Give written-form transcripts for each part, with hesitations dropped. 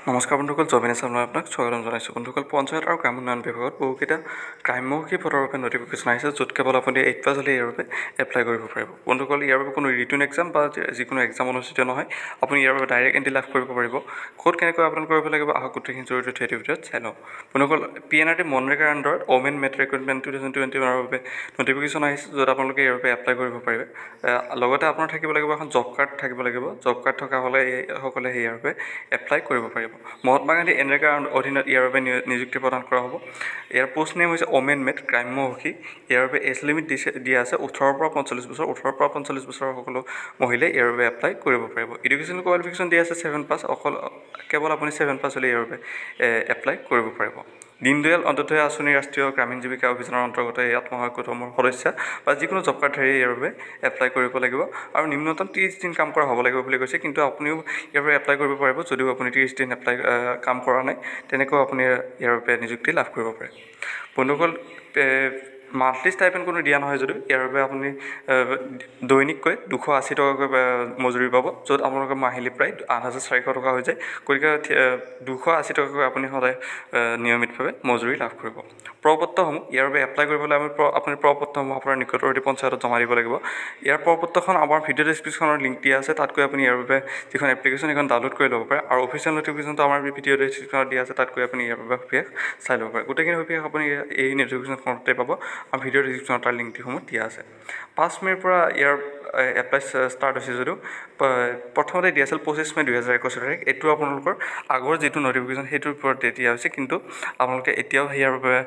নমস্কাৰ বন্ধুসকল, জবিনে শৰ্মাই আপোনাক স্বাগতম জনাইছোঁ। বন্ধুসকল, পঞ্চায়ত আৰু গ্ৰাম উন্নয়ন বিভাগত বহুকেইটা গ্ৰাম্যমুখী পদৰ বাবে নটিফিকেশ্যন আহিছে, য'ত কেৱল আপুনি 8 পাছ হ'লে ইয়াৰ বাবে এপ্লাই কৰিব পাৰিব। বন্ধুসকল, ইয়াৰ বাবে কোনো ৰিটেন এক্সাম বা যিকোনো এক্সাম অনুষ্ঠিত নহয়। আপুনি ইয়াৰ বাবে ডাইৰেক্ট এণ্ট্ৰি লাভ কৰিব পাৰিব। ক'ত কেনেকৈ আবেদন কৰিব লাগিব আহক গোটেইখিনি জড়িত এইটো ভিডিঅ'ত চাই লওঁ। বন্ধুসকল, PNRD মনৰেগাৰ আণ্ডাৰত ওমেন মেট ৰিক্ৰুটমেণ্ট 2021 বাবে নটিফিকেশ্যন আহিছে, য'ত আপোনালোকে ইয়াৰ বাবে এপ্লাই কৰিব পাৰিব। লগতে আপোনাৰ থাকিব লাগিব এখন জব কাৰ্ড থাকিব লাগিব। জব কাৰ্ড থকা হ'লে সকলে ইয়াৰ বাবে এপ্লাই কৰিব পাৰিব। মহাত্মা গান্ধী এনৰেগাৰ অধীনত ইয়াৰ বাবে নিযুক্তি প্ৰদান কৰা হ'ব। ইয়াৰ পোষ্ট নেম হৈছে ওমেন মেট গ্ৰাম্যমুখী। ইয়াৰ বাবে এজ লিমিট দিয়া আছে 18 পৰা 45 বছৰ। 18 পৰা 45 বছৰৰ সকলো মহিলাই ইয়াৰ বাবে এপ্লাই কৰিব পাৰিব। এডুকেশ্যন কোৱালিফিকেশ্যন দিয়া আছে 7 পাছ। কেৱল আপুনি 7 পাছ হ'লে ইয়াৰ বাবে এপ্লাই কৰিব পাৰিব। দীনদয়াল অন্ত্যোদয় আঁচনি ৰাষ্ট্ৰীয় গ্ৰামীণ জীৱিকা অভিযানৰ অন্তৰ্গত এই আত্মসহায়ক গোটসমূহৰ সদস্য বা যিকোনো জব কাৰ্ডধাৰীয়ে ইয়াৰ বাবে এপ্লাই কৰিব লাগিব আৰু নিম্নতম 30 দিন কাম কৰা হ'ব লাগিব বুলি কৈছে। কিন্তু আপুনিও ইয়াৰ বাবে এপ্লাই কৰিব পাৰিব যদিও আপুনি 30 দিন কাম কৰা নাই, তেনেকৈ আপুনি ইয়াৰ বাবে নিযুক্তি লাভ কৰিব পাৰে। বন্ধুসকল, মান্থলি ষ্টাইপেণ্ড কোনো দিয়া নহয় যদিও ইয়াৰ বাবে আপুনি দৈনিককৈ 280 টকাকৈ মজুৰি পাব, য'ত আপোনালোকৰ মাহিলী প্ৰায় 8,400 টকা হৈ যায়। গতিকে 280 টকাকৈ আপুনি সদায় নিয়মিতভাৱে মজুৰি লাভ কৰিব। প্ৰপত্ৰসমূহ ইয়াৰ বাবে এপ্লাই কৰিবলৈ আপুনি প্ৰপত্ৰসমূহ আপোনাৰ নিকটৱৰ্তী পঞ্চায়তত জমা দিব লাগিব। ইয়াৰ প্ৰপত্ৰখন আমাৰ ভিডিঅ' ডেছক্ৰিপশ্যনৰ লিংক দিয়া আছে, তাত গৈ আপুনি ইয়াৰ বাবে যিখন এপ্লিকেশ্যন সেইখন ডাউনলোড কৰি ল'ব পাৰে। আৰু অফিচিয়েল নটিফিকেশ্যনটো আমাৰ ভিডিঅ' ডেছক্ৰিপশ্যনত দিয়া আছে, তাত গৈ আপুনি ইয়াৰ বাবে সবিশেষ চাই ল'ব পাৰে। গোটেইখিনি সবিশেষ আপুনি এই নটিফিকেশ্যনখনতে পাব আৰু ভিডিঅ' ডেছক্ৰিপশ্যনত তাৰ লিংকসমূহ দিয়া আছে। 5 মে'ৰ পৰা ইয়াৰ এপ্লাই ষ্টাৰ্ট হৈছে যদিও প্ৰথমতে দিয়া আছিল 25 মে' 2021 তাৰিখ। এইটো আপোনালোকৰ আগৰ যিটো নটিফিকেশ্যন সেইটোৰ ওপৰত দিয়া হৈছে, কিন্তু আপোনালোকে এতিয়াও ইয়াৰ বাবে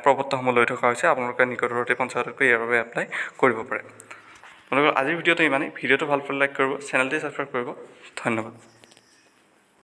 প্ৰপত্ৰসমূহ লৈ থকা হৈছে। আপোনালোকে নিকটৱৰ্তী পঞ্চায়তত গৈ ইয়াৰ বাবে এপ্লাই কৰিব পাৰে। আপোনালোকৰ আজিৰ ভিডিঅ'টো ইমানেই। ভিডিঅ'টো ভাল পালে লাইক কৰিব, চেনেলটো ছাবস্ক্ৰাইব কৰিব। ধন্যবাদ।